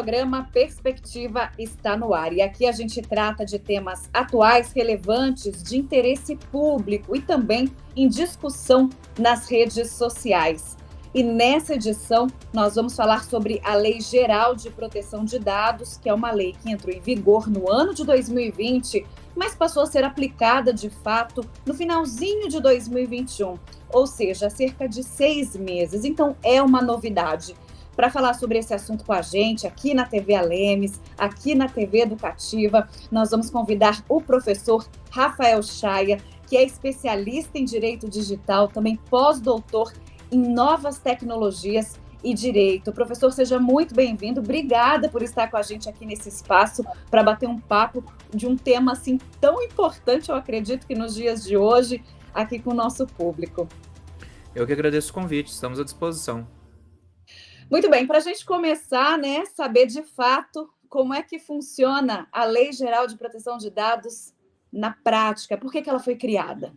programa Perspectiva está no ar. E aqui a gente trata de temas atuais, relevantes, de interesse público e também em discussão nas redes sociais. E nessa edição, nós vamos falar sobre a Lei Geral de Proteção de Dados, que é uma lei que entrou em vigor no ano de 2020, mas passou a ser aplicada de fato no finalzinho de 2021, ou seja, há cerca de 6 meses. Então, é uma novidade. Para falar sobre esse assunto com a gente, aqui na TV Alemes, aqui na TV Educativa, nós vamos convidar o professor Rafael Chaia, que é especialista em Direito Digital, também pós-doutor em Novas Tecnologias e Direito. Professor, seja muito bem-vindo. Obrigada por estar com a gente aqui nesse espaço para bater um papo de um tema assim tão importante, eu acredito que nos dias de hoje, aqui com o nosso público. Eu que agradeço o convite, estamos à disposição. Muito bem, para a gente começar, né, saber de fato como é que funciona a Lei Geral de Proteção de Dados na prática, por que ela foi criada?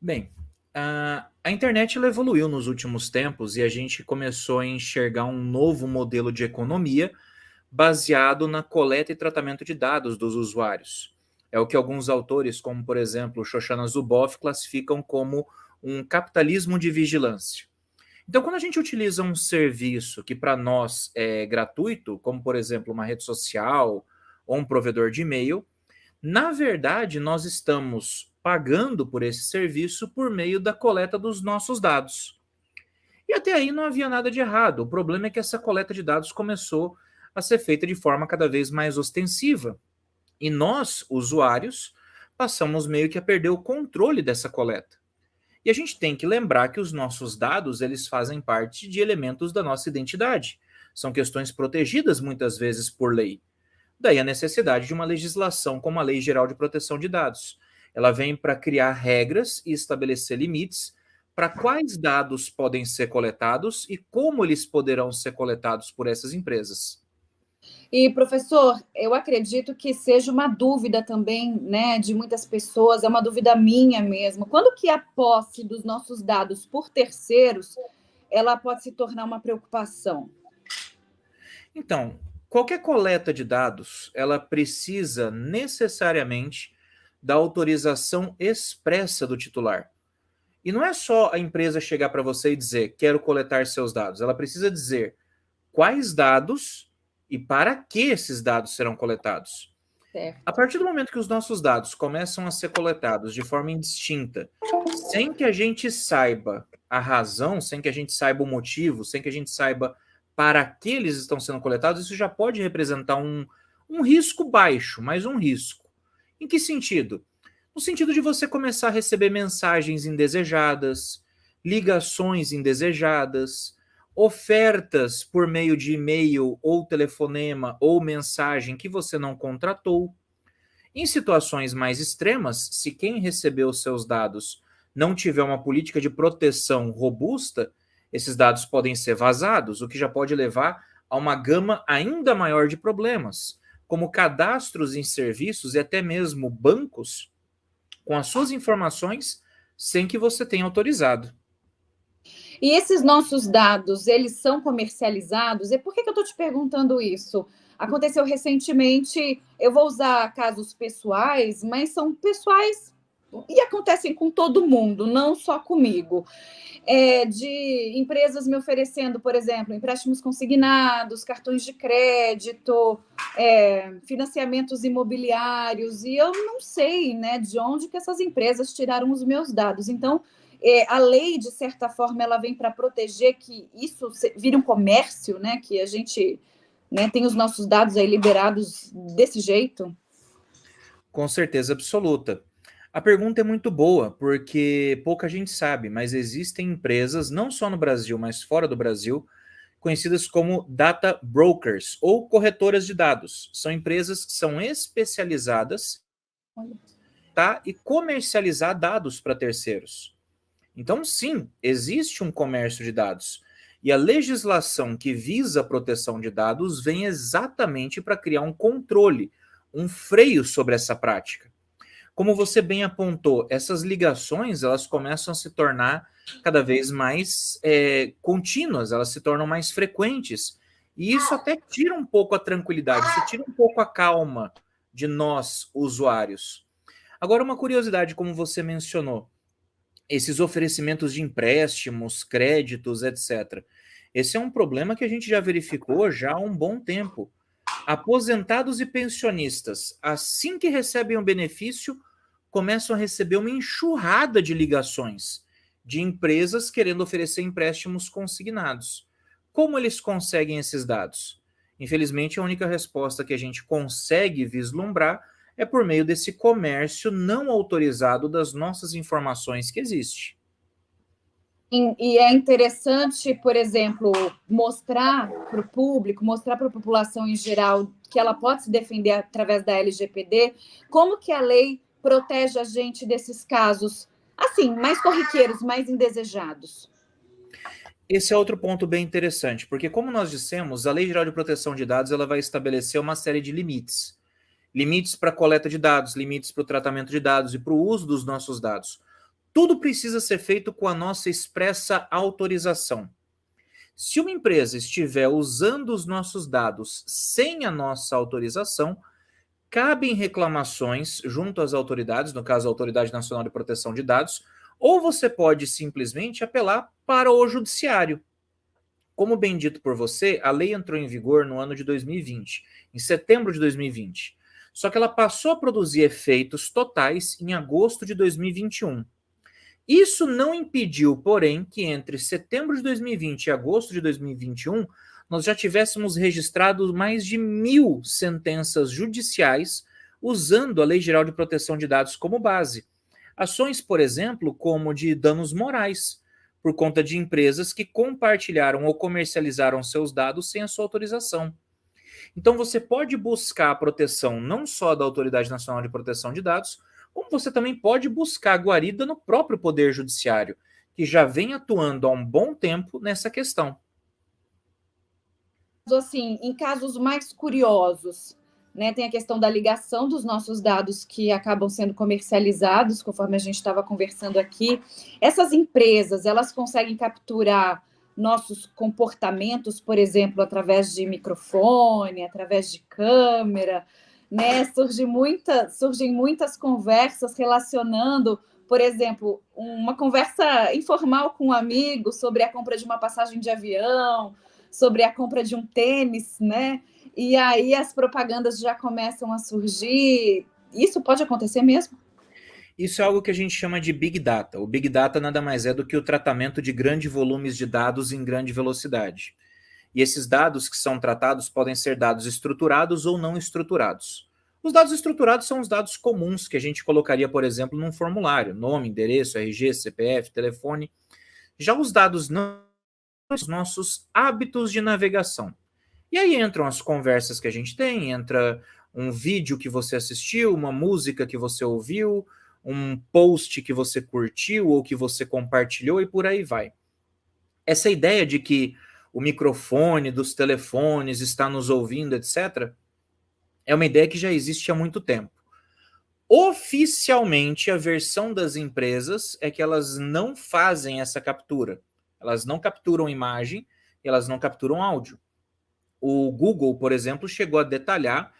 Bem, a internet ela evoluiu nos últimos tempos e a gente começou a enxergar um novo modelo de economia baseado na coleta e tratamento de dados dos usuários. É o que alguns autores, como por exemplo Shoshana Zuboff, classificam como um capitalismo de vigilância. Então, quando a gente utiliza um serviço que para nós é gratuito, como por exemplo uma rede social ou um provedor de e-mail, na verdade nós estamos pagando por esse serviço por meio da coleta dos nossos dados. E até aí não havia nada de errado. O problema é que essa coleta de dados começou a ser feita de forma cada vez mais ostensiva. E nós, usuários, passamos meio que a perder o controle dessa coleta. E a gente tem que lembrar que os nossos dados, eles fazem parte de elementos da nossa identidade. São questões protegidas muitas vezes por lei. Daí a necessidade de uma legislação como a Lei Geral de Proteção de Dados. Ela vem para criar regras e estabelecer limites para quais dados podem ser coletados e como eles poderão ser coletados por essas empresas. E, professor, eu acredito que seja uma dúvida também, né, de muitas pessoas, é uma dúvida minha mesmo. Quando que a posse dos nossos dados por terceiros, ela pode se tornar uma preocupação? Então, qualquer coleta de dados, ela precisa necessariamente da autorização expressa do titular. E não é só a empresa chegar para você e dizer, quero coletar seus dados. Ela precisa dizer quais dados e para que esses dados serão coletados. Certo. A partir do momento que os nossos dados começam a ser coletados de forma indistinta, sem que a gente saiba a razão, sem que a gente saiba o motivo, sem que a gente saiba para que eles estão sendo coletados, isso já pode representar um risco baixo, mas um risco. Em que sentido? No sentido de você começar a receber mensagens indesejadas, ligações indesejadas, ofertas por meio de e-mail ou telefonema ou mensagem que você não contratou. Em situações mais extremas, se quem recebeu os seus dados não tiver uma política de proteção robusta, esses dados podem ser vazados, o que já pode levar a uma gama ainda maior de problemas, como cadastros em serviços e até mesmo bancos com as suas informações sem que você tenha autorizado. E esses nossos dados, eles são comercializados? E por que eu estou te perguntando isso? Aconteceu recentemente, eu vou usar casos pessoais, mas são pessoais e acontecem com todo mundo, não só comigo. De empresas me oferecendo, por exemplo, empréstimos consignados, cartões de crédito, financiamentos imobiliários, e eu não sei, né, de onde que essas empresas tiraram os meus dados. Então, a lei, de certa forma, ela vem para proteger que isso vire um comércio, né, que a gente, né, tem os nossos dados aí liberados desse jeito. Com certeza absoluta. A pergunta é muito boa, porque pouca gente sabe, mas existem empresas, não só no Brasil, mas fora do Brasil, conhecidas como data brokers ou corretoras de dados. São empresas que são especializadas e comercializar dados para terceiros. Então, sim, existe um comércio de dados. E a legislação que visa a proteção de dados vem exatamente para criar um controle, um freio sobre essa prática. Como você bem apontou, essas ligações elas começam a se tornar cada vez mais contínuas, elas se tornam mais frequentes. E isso até tira um pouco a tranquilidade, isso tira um pouco a calma de nós, usuários. Agora, uma curiosidade, como você mencionou, esses oferecimentos de empréstimos, créditos, etc. Esse é um problema que a gente já verificou já há um bom tempo. Aposentados e pensionistas, assim que recebem o benefício, começam a receber uma enxurrada de ligações de empresas querendo oferecer empréstimos consignados. Como eles conseguem esses dados? Infelizmente, a única resposta que a gente consegue vislumbrar é por meio desse comércio não autorizado das nossas informações que existe. E é interessante, por exemplo, mostrar para o público, mostrar para a população em geral que ela pode se defender através da LGPD, como que a lei protege a gente desses casos, assim, mais corriqueiros, mais indesejados. Esse é outro ponto bem interessante, porque como nós dissemos, a Lei Geral de Proteção de Dados ela vai estabelecer uma série de limites. Limites para a coleta de dados, limites para o tratamento de dados e para o uso dos nossos dados. Tudo precisa ser feito com a nossa expressa autorização. Se uma empresa estiver usando os nossos dados sem a nossa autorização, cabem reclamações junto às autoridades, no caso a Autoridade Nacional de Proteção de Dados, ou você pode simplesmente apelar para o judiciário. Como bem dito por você, a lei entrou em vigor no ano de 2020, em setembro de 2020. Só que ela passou a produzir efeitos totais em agosto de 2021. Isso não impediu, porém, que entre setembro de 2020 e agosto de 2021, nós já tivéssemos registrado mais de 1.000 sentenças judiciais usando a Lei Geral de Proteção de Dados como base. Ações, por exemplo, como de danos morais, por conta de empresas que compartilharam ou comercializaram seus dados sem a sua autorização. Então, você pode buscar a proteção não só da Autoridade Nacional de Proteção de Dados, como você também pode buscar guarida no próprio Poder Judiciário, que já vem atuando há um bom tempo nessa questão. Assim, em casos mais curiosos, né, tem a questão da ligação dos nossos dados que acabam sendo comercializados, conforme a gente estava conversando aqui. Essas empresas, elas conseguem capturar nossos comportamentos, por exemplo, através de microfone, através de câmera, né? Surgem muitas conversas relacionando, por exemplo, uma conversa informal com um amigo sobre a compra de uma passagem de avião, sobre a compra de um tênis, né? E aí as propagandas já começam a surgir. Isso pode acontecer mesmo? Isso é algo que a gente chama de Big Data. O Big Data nada mais é do que o tratamento de grandes volumes de dados em grande velocidade. E esses dados que são tratados podem ser dados estruturados ou não estruturados. Os dados estruturados são os dados comuns que a gente colocaria, por exemplo, num formulário: nome, endereço, RG, CPF, telefone. Já os dados não, os nossos hábitos de navegação. E aí entram as conversas que a gente tem, entra um vídeo que você assistiu, uma música que você ouviu, um post que você curtiu ou que você compartilhou e por aí vai. Essa ideia de que o microfone dos telefones está nos ouvindo, etc., é uma ideia que já existe há muito tempo. Oficialmente, a versão das empresas é que elas não fazem essa captura. Elas não capturam imagem, elas não capturam áudio. O Google, por exemplo, chegou a detalhar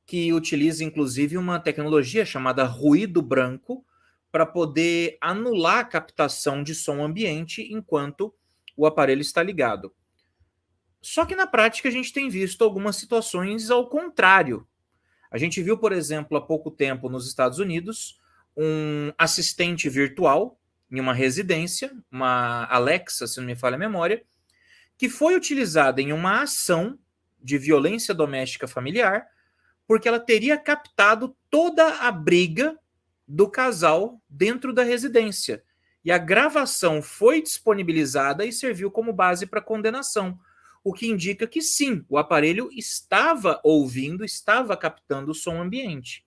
que utiliza inclusive uma tecnologia chamada ruído branco para poder anular a captação de som ambiente enquanto o aparelho está ligado. Só que na prática a gente tem visto algumas situações ao contrário. A gente viu, por exemplo, há pouco tempo nos Estados Unidos, um assistente virtual em uma residência, uma Alexa, se não me falha a memória, que foi utilizada em uma ação de violência doméstica familiar, porque ela teria captado toda a briga do casal dentro da residência. E a gravação foi disponibilizada e serviu como base para condenação, o que indica que sim, o aparelho estava ouvindo, estava captando o som ambiente.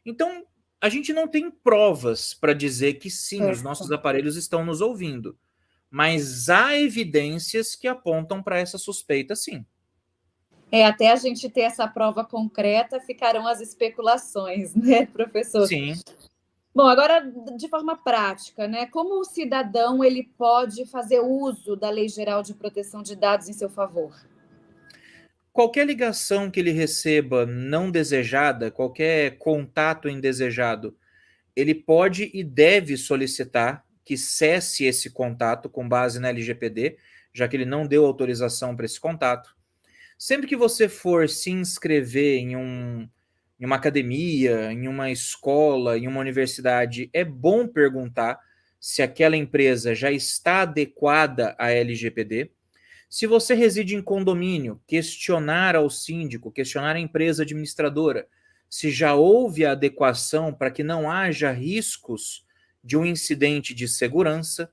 Então, a gente não tem provas para dizer que sim, os nossos aparelhos estão nos ouvindo, mas há evidências que apontam para essa suspeita, sim. Até a gente ter essa prova concreta, ficarão as especulações, né, professor? Sim. Bom, agora, de forma prática, né, como o cidadão ele pode fazer uso da Lei Geral de Proteção de Dados em seu favor? qualquer ligação que ele receba não desejada, qualquer contato indesejado, ele pode e deve solicitar que cesse esse contato com base na LGPD, já que ele não deu autorização para esse contato. Sempre que você for se inscrever em uma academia, em uma escola, em uma universidade, é bom perguntar se aquela empresa já está adequada à LGPD. Se você reside em condomínio, questionar ao síndico, questionar a empresa administradora, se já houve a adequação para que não haja riscos de um incidente de segurança.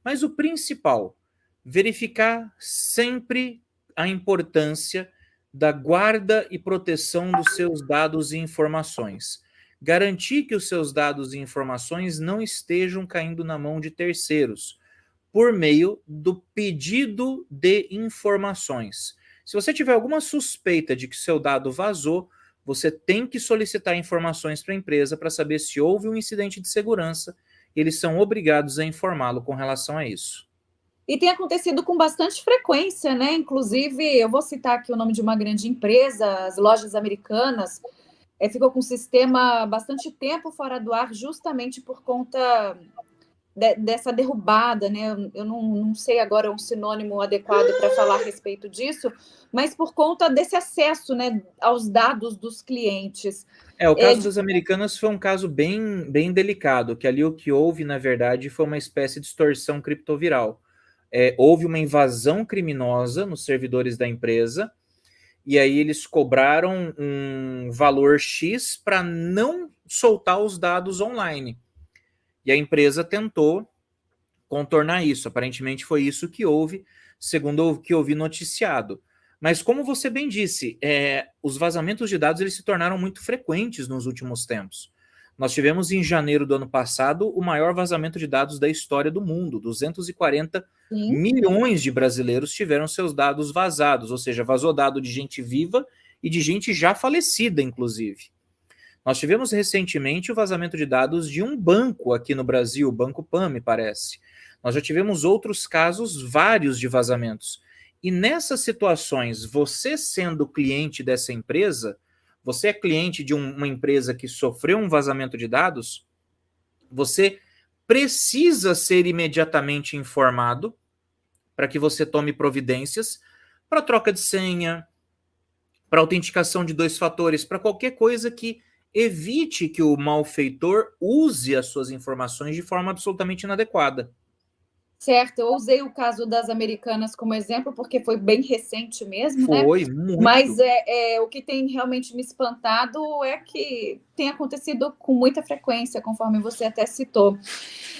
Mas o principal, verificar sempre a importância da guarda e proteção dos seus dados e informações. Garantir que os seus dados e informações não estejam caindo na mão de terceiros, por meio do pedido de informações. Se você tiver alguma suspeita de que seu dado vazou, você tem que solicitar informações para a empresa para saber se houve um incidente de segurança. Eles são obrigados a informá-lo com relação a isso. E tem acontecido com bastante frequência, né? Inclusive, eu vou citar aqui o nome de uma grande empresa, as lojas americanas, ficou com o sistema bastante tempo fora do ar, justamente por conta dessa derrubada, né? Eu não sei agora um sinônimo adequado para falar a respeito disso, mas por conta desse acesso, né, aos dados dos clientes. O caso das Americanas foi um caso bem delicado, que ali o que houve, na verdade, foi uma espécie de extorsão criptoviral. Houve uma invasão criminosa nos servidores da empresa, e aí eles cobraram um valor X para não soltar os dados online. E a empresa tentou contornar isso. Aparentemente foi isso que houve, segundo o que eu vi noticiado. Mas como você bem disse, os vazamentos de dados eles se tornaram muito frequentes nos últimos tempos. Nós tivemos em janeiro do ano passado o maior vazamento de dados da história do mundo. 240 milhões de brasileiros tiveram seus dados vazados, ou seja, vazou dado de gente viva e de gente já falecida, inclusive. Nós tivemos recentemente o vazamento de dados de um banco aqui no Brasil, o Banco Pan, me parece. Nós já tivemos outros casos, vários de vazamentos. E nessas situações, você sendo cliente dessa empresa, você é cliente de uma empresa que sofreu um vazamento de dados, você precisa ser imediatamente informado para que você tome providências para troca de senha, para autenticação de 2 fatores, para qualquer coisa que evite que o malfeitor use as suas informações de forma absolutamente inadequada. Certo, eu usei o caso das Americanas como exemplo, porque foi bem recente mesmo, né? Foi, muito. Mas o que tem realmente me espantado é que tem acontecido com muita frequência, conforme você até citou.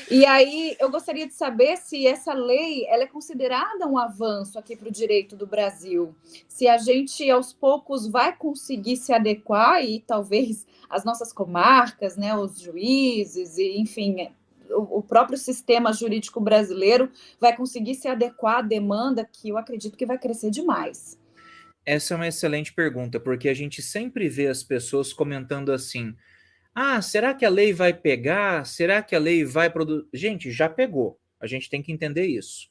E aí eu gostaria de saber se essa lei ela é considerada um avanço aqui para o direito do Brasil. Se a gente, aos poucos, vai conseguir se adequar e talvez as nossas comarcas, né, os juízes, e, enfim, o próprio sistema jurídico brasileiro vai conseguir se adequar à demanda que eu acredito que vai crescer demais. Essa é uma excelente pergunta, porque a gente sempre vê as pessoas comentando assim: ah, será que a lei vai pegar? Será que a lei vai produzir? Gente, já pegou. A gente tem que entender isso.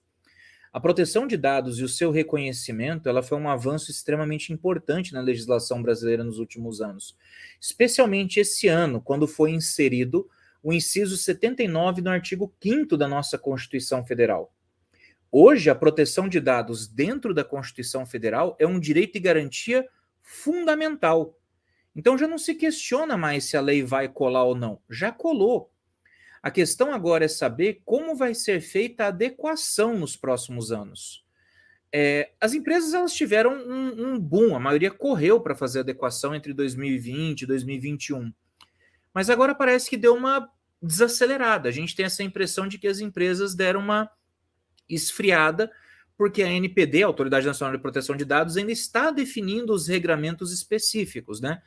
A proteção de dados e o seu reconhecimento, ela foi um avanço extremamente importante na legislação brasileira nos últimos anos. Especialmente esse ano, quando foi inserido o inciso 79 no artigo 5º da nossa Constituição Federal. Hoje, a proteção de dados dentro da Constituição Federal é um direito e garantia fundamental. Então já não se questiona mais se a lei vai colar ou não. Já colou. A questão agora é saber como vai ser feita a adequação nos próximos anos. As empresas elas tiveram um boom, a maioria correu para fazer adequação entre 2020 e 2021. Mas agora parece que deu uma desacelerada. A gente tem essa impressão de que as empresas deram uma esfriada, porque a ANPD, a Autoridade Nacional de Proteção de Dados, ainda está definindo os regramentos específicos, né?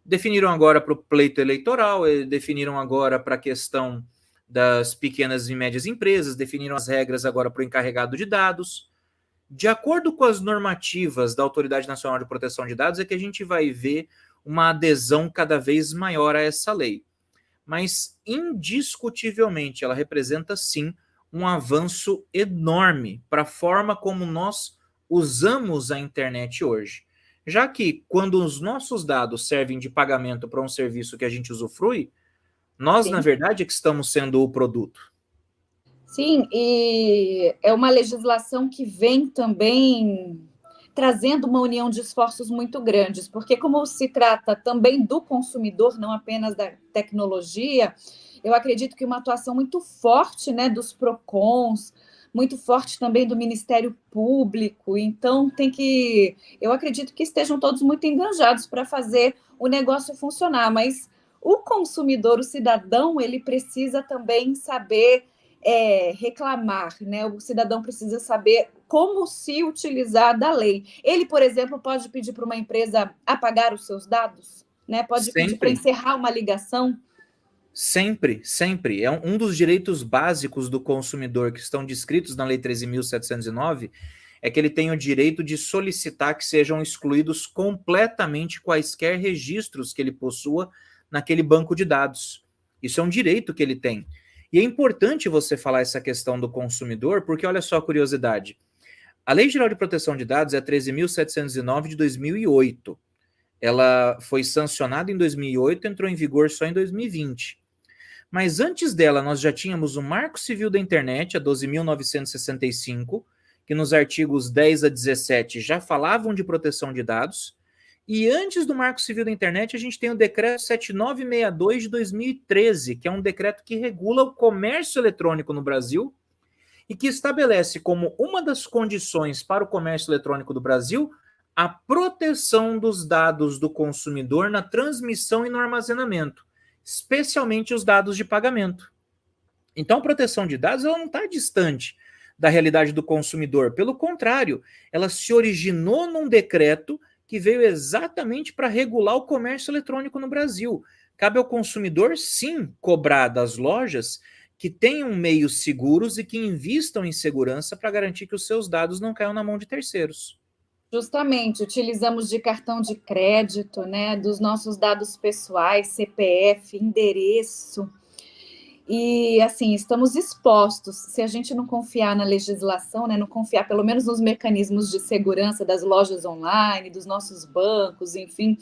Definiram agora para o pleito eleitoral, definiram agora para a questão das pequenas e médias empresas, definiram as regras agora para o encarregado de dados. De acordo com as normativas da Autoridade Nacional de Proteção de Dados, é que a gente vai ver uma adesão cada vez maior a essa lei. Mas, indiscutivelmente, ela representa, sim, um avanço enorme para a forma como nós usamos a internet hoje. já que quando os nossos dados servem de pagamento para um serviço que a gente usufrui, nós, na Sim. verdade, é que estamos sendo o produto. Sim, e é uma legislação que vem também trazendo uma união de esforços muito grandes, porque como se trata também do consumidor, não apenas da tecnologia, eu acredito que uma atuação muito forte, né, dos PROCONs, muito forte também do Ministério Público, então eu acredito que estejam todos muito engajados para fazer o negócio funcionar, mas o consumidor, o cidadão, ele precisa também saber reclamar, né? O cidadão precisa saber como se utilizar da lei. Ele, por exemplo, pode pedir para uma empresa apagar os seus dados, né? Pode pedir para Sempre, encerrar uma ligação. sempre, sempre. É um dos direitos básicos do consumidor que estão descritos na Lei 13.709, é que ele tem o direito de solicitar que sejam excluídos completamente quaisquer registros que ele possua naquele banco de dados. Isso é um direito que ele tem. E é importante você falar essa questão do consumidor, porque olha só a curiosidade. A Lei Geral de Proteção de Dados é a 13.709 de 2008. Ela foi sancionada em 2008, entrou em vigor só em 2020. Mas antes dela, nós já tínhamos o Marco Civil da Internet, a 12.965, que nos artigos 10 a 17 já falavam de proteção de dados. E antes do Marco Civil da Internet, a gente tem o Decreto 7962 de 2013, que é um decreto que regula o comércio eletrônico no Brasil e que estabelece como uma das condições para o comércio eletrônico do Brasil a proteção dos dados do consumidor na transmissão e no armazenamento, especialmente os dados de pagamento. Então, a proteção de dados ela não está distante da realidade do consumidor. Pelo contrário, ela se originou num decreto que veio exatamente para regular o comércio eletrônico no Brasil. Cabe ao consumidor, sim, cobrar das lojas que tenham meios seguros e que invistam em segurança para garantir que os seus dados não caiam na mão de terceiros. Justamente, utilizamos de cartão de crédito, né, dos nossos dados pessoais, CPF, endereço. E, assim, estamos expostos. Se a gente não confiar na legislação, né, não confiar pelo menos nos mecanismos de segurança das lojas online, dos nossos bancos, enfim,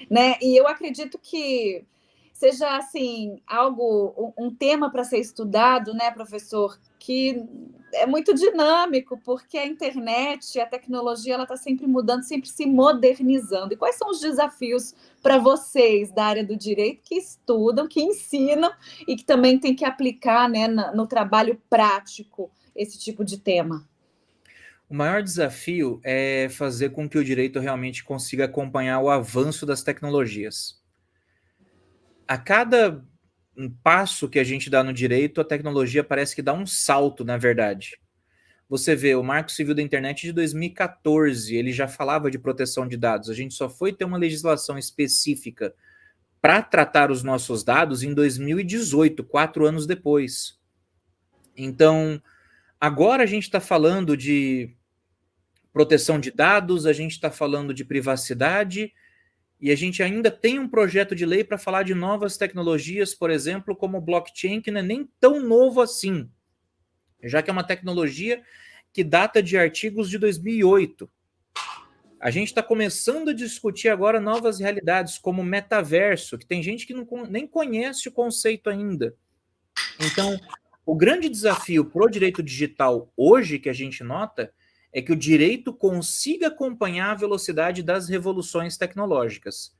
né? E eu acredito que seja, assim, um tema para ser estudado, né, professor, que é muito dinâmico, porque a internet, a tecnologia, ela está sempre mudando, sempre se modernizando. E quais são os desafios para vocês da área do direito que estudam, que ensinam e que também tem que aplicar, né, no trabalho prático esse tipo de tema? O maior desafio é fazer com que o direito realmente consiga acompanhar o avanço das tecnologias. A cada passo que a gente dá no direito, a tecnologia parece que dá um salto, na verdade. Você vê, o Marco Civil da Internet de 2014, ele já falava de proteção de dados. A gente só foi ter uma legislação específica para tratar os nossos dados em 2018, 4 anos depois. Então, agora a gente está falando de proteção de dados, a gente está falando de privacidade, e a gente ainda tem um projeto de lei para falar de novas tecnologias, por exemplo, como o blockchain, que não é nem tão novo assim, já que é uma tecnologia que data de artigos de 2008. A gente está começando a discutir agora novas realidades, como o metaverso, que tem gente que nem conhece o conceito ainda. Então, o grande desafio para o direito digital hoje que a gente nota é que o direito consiga acompanhar a velocidade das revoluções tecnológicas.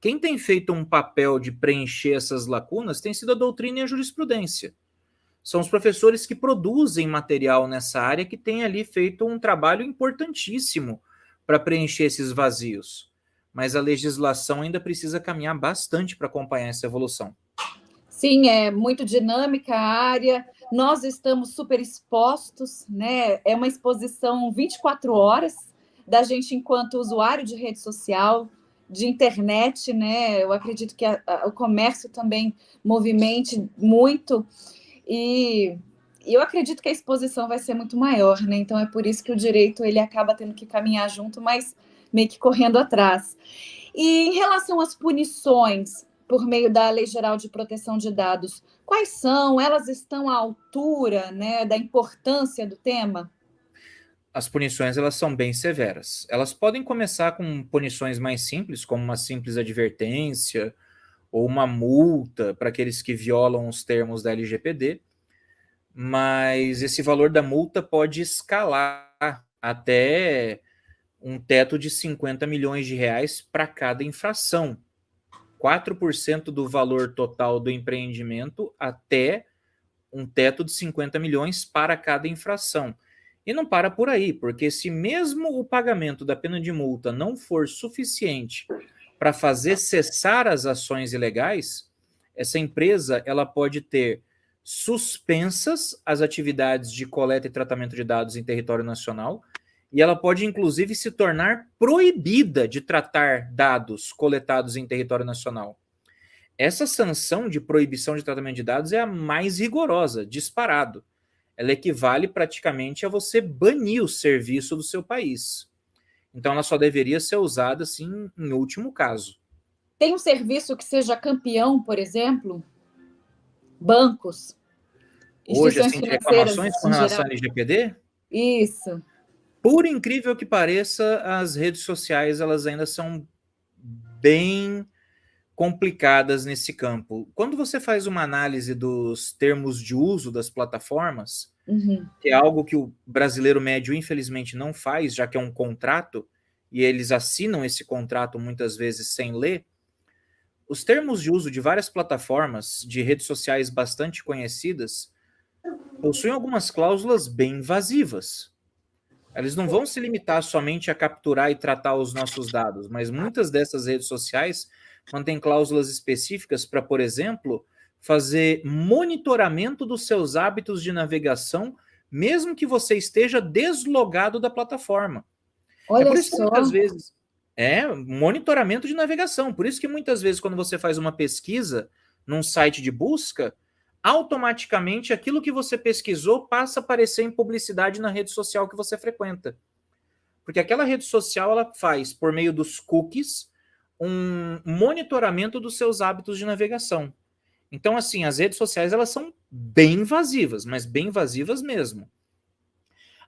Quem tem feito um papel de preencher essas lacunas tem sido a doutrina e a jurisprudência. São os professores que produzem material nessa área que têm ali feito um trabalho importantíssimo para preencher esses vazios. Mas a legislação ainda precisa caminhar bastante para acompanhar essa evolução. Sim, é muito dinâmica a área. Nós estamos super expostos, né? É uma exposição 24 horas da gente enquanto usuário de rede social, de internet, né? Eu acredito que o comércio também movimente muito e eu acredito que a exposição vai ser muito maior, né? Então é por isso que o direito ele acaba tendo que caminhar junto, mas meio que correndo atrás. E em relação às punições por meio da Lei Geral de Proteção de Dados, quais são? Elas estão à altura, né, da importância do tema? as punições elas são bem severas. Elas podem começar com punições mais simples, como uma simples advertência ou uma multa para aqueles que violam os termos da LGPD, mas esse valor da multa pode escalar até um teto de 50 milhões de reais para cada infração. 4% do valor total do empreendimento até um teto de 50 milhões para cada infração. E não para por aí, porque se mesmo o pagamento da pena de multa não for suficiente para fazer cessar as ações ilegais, essa empresa ela pode ter suspensas as atividades de coleta e tratamento de dados em território nacional, e ela pode inclusive se tornar proibida de tratar dados coletados em território nacional. Essa sanção de proibição de tratamento de dados é a mais rigorosa, disparado. Ela equivale praticamente a você banir o serviço do seu país. Então, ela só deveria ser usada, assim, em último caso. Tem um serviço que seja campeão, por exemplo? Bancos, Hoje, instituições assim, de financeiras reclamações com em relação geral? à LGPD, Isso. por incrível que pareça, as redes sociais, elas ainda são bem complicadas nesse campo. Quando você faz uma análise dos termos de uso das plataformas, que é algo que o brasileiro médio, infelizmente, não faz, já que é um contrato, e eles assinam esse contrato muitas vezes sem ler, os termos de uso de várias plataformas de redes sociais bastante conhecidas possuem algumas cláusulas bem invasivas. Eles não vão se limitar somente a capturar e tratar os nossos dados, mas muitas dessas redes sociais mantêm cláusulas específicas para, por exemplo, fazer monitoramento dos seus hábitos de navegação, mesmo que você esteja deslogado da plataforma. É Olha por isso que só. muitas vezes monitoramento de navegação. Por isso que muitas vezes, quando você faz uma pesquisa num site de busca, automaticamente aquilo que você pesquisou passa a aparecer em publicidade na rede social que você frequenta. Porque aquela rede social ela faz, por meio dos cookies, um monitoramento dos seus hábitos de navegação. Então, assim, as redes sociais elas são bem invasivas, mas bem invasivas mesmo.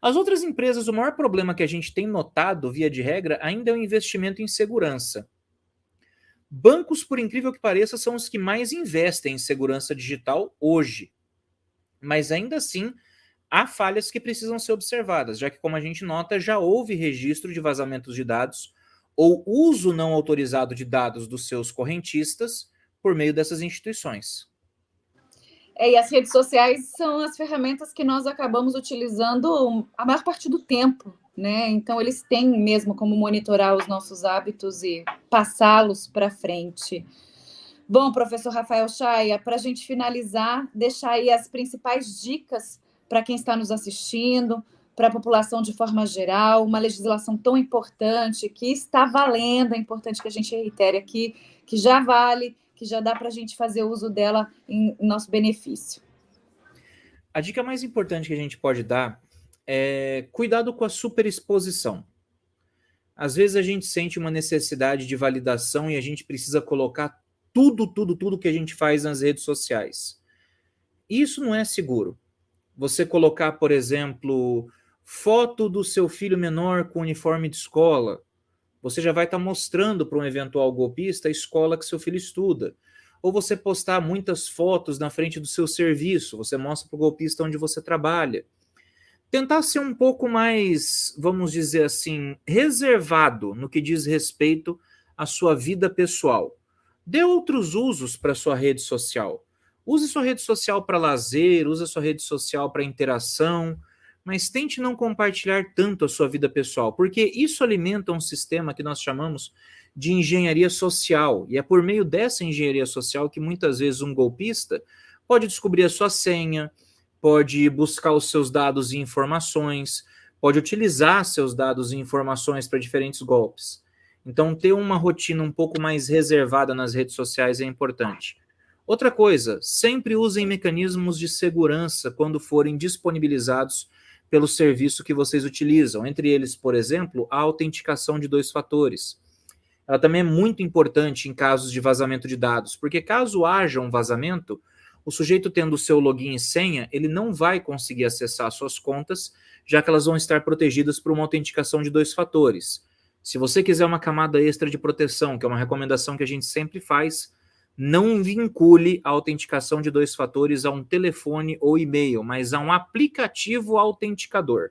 As outras empresas, o maior problema que a gente tem notado, via de regra, ainda é o investimento em segurança. Bancos, por incrível que pareça, são os que mais investem em segurança digital hoje. Mas ainda assim, há falhas que precisam ser observadas, já que, como a gente nota, já houve registro de vazamentos de dados ou uso não autorizado de dados dos seus correntistas por meio dessas instituições. E as redes sociais são as ferramentas que nós acabamos utilizando a maior parte do tempo, né? Então, eles têm mesmo como monitorar os nossos hábitos e passá-los para frente. Bom, professor Rafael Chaia, para a gente finalizar, deixar aí as principais dicas para quem está nos assistindo, para a população de forma geral, uma legislação tão importante, que está valendo, é importante que a gente reitere aqui, que já vale, que já dá para a gente fazer uso dela em nosso benefício. A dica mais importante que a gente pode dar é cuidado com a superexposição. Às vezes a gente sente uma necessidade de validação e a gente precisa colocar tudo que a gente faz nas redes sociais. Isso não é seguro. Você colocar, por exemplo, foto do seu filho menor com uniforme de escola, você já vai estar mostrando para um eventual golpista a escola que seu filho estuda. Ou você postar muitas fotos na frente do seu serviço, você mostra para o golpista onde você trabalha. Tentar ser um pouco mais, vamos dizer assim, reservado no que diz respeito à sua vida pessoal. Dê outros usos para sua rede social. Use sua rede social para lazer, use a sua rede social para interação, mas tente não compartilhar tanto a sua vida pessoal, porque isso alimenta um sistema que nós chamamos de engenharia social, e é por meio dessa engenharia social que muitas vezes um golpista pode descobrir a sua senha, pode buscar os seus dados e informações, pode utilizar seus dados e informações para diferentes golpes. Então, ter uma rotina um pouco mais reservada nas redes sociais é importante. Outra coisa, sempre usem mecanismos de segurança quando forem disponibilizados pelo serviço que vocês utilizam. Entre eles, por exemplo, a autenticação de 2 fatores. Ela também é muito importante em casos de vazamento de dados, porque caso haja um vazamento, o sujeito tendo o seu login e senha, ele não vai conseguir acessar suas contas, já que elas vão estar protegidas por uma autenticação de 2 fatores. Se você quiser uma camada extra de proteção, que é uma recomendação que a gente sempre faz, não vincule a autenticação de 2 fatores a um telefone ou e-mail, mas a um aplicativo autenticador.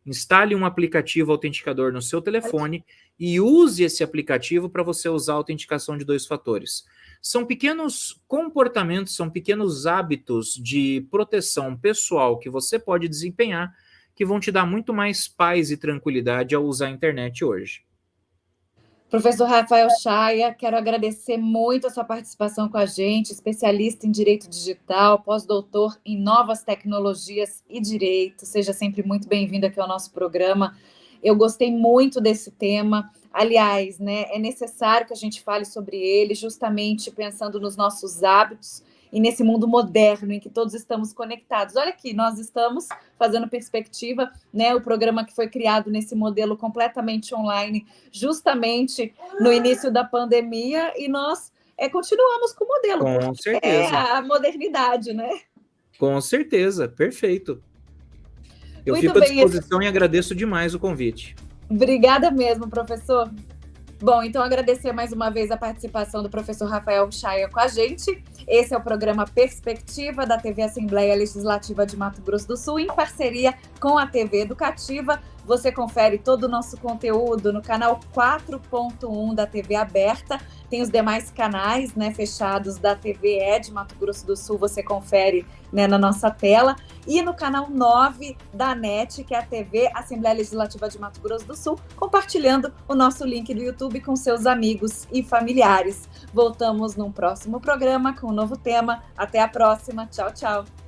Instale um aplicativo autenticador no seu telefone e use esse aplicativo para você usar a autenticação de 2 fatores. São pequenos comportamentos, são pequenos hábitos de proteção pessoal que você pode desempenhar que vão te dar muito mais paz e tranquilidade ao usar a internet hoje. Professor Rafael Chaya, quero agradecer muito a sua participação com a gente, especialista em Direito Digital, pós-doutor em Novas Tecnologias e Direito. Seja sempre muito bem-vindo aqui ao nosso programa. Eu gostei muito desse tema. Aliás, né, é necessário que a gente fale sobre ele, justamente pensando nos nossos hábitos e nesse mundo moderno em que todos estamos conectados. Olha aqui, nós estamos fazendo Perspectiva, né, o programa que foi criado nesse modelo completamente online, justamente no início da pandemia, e nós continuamos com o modelo. Com certeza. É a modernidade, né? Com certeza, perfeito. Eu Muito fico à bem, disposição e agradeço demais o convite. Obrigada mesmo, professor. Bom, então agradecer mais uma vez a participação do professor Rafael Chaya com a gente. Esse é o programa Perspectiva da TV Assembleia Legislativa de Mato Grosso do Sul, em parceria com a TV Educativa. Você confere todo o nosso conteúdo no canal 4.1 da TV Aberta. Tem os demais canais, né, fechados da TV de Mato Grosso do Sul, você confere, né, na nossa tela. E no canal 9 da NET, que é a TV Assembleia Legislativa de Mato Grosso do Sul, compartilhando o nosso link do YouTube com seus amigos e familiares. Voltamos num próximo programa com um novo tema. Até a próxima. Tchau, tchau.